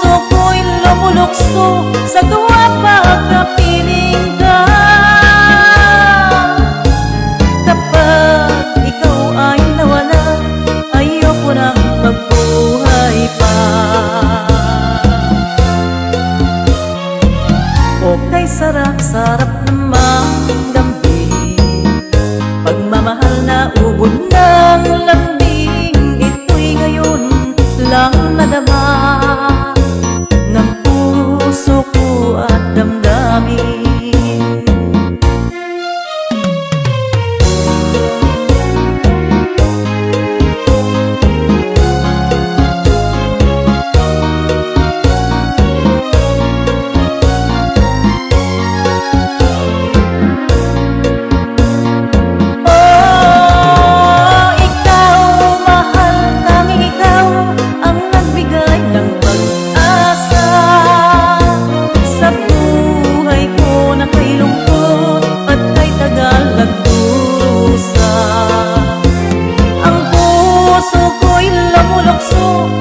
puso ko'y lumulukso sa tuwa pagkapiling ka. Kapag ikaw ay nawala, ayoko nang magbuhay pa. Okay, sarap-sarap namang damdamin, pagmamahal na ubod ng lambing. Ito'y ngayon lang nadama ng puso ko at damdamin. Ang puso ko'y lumulukso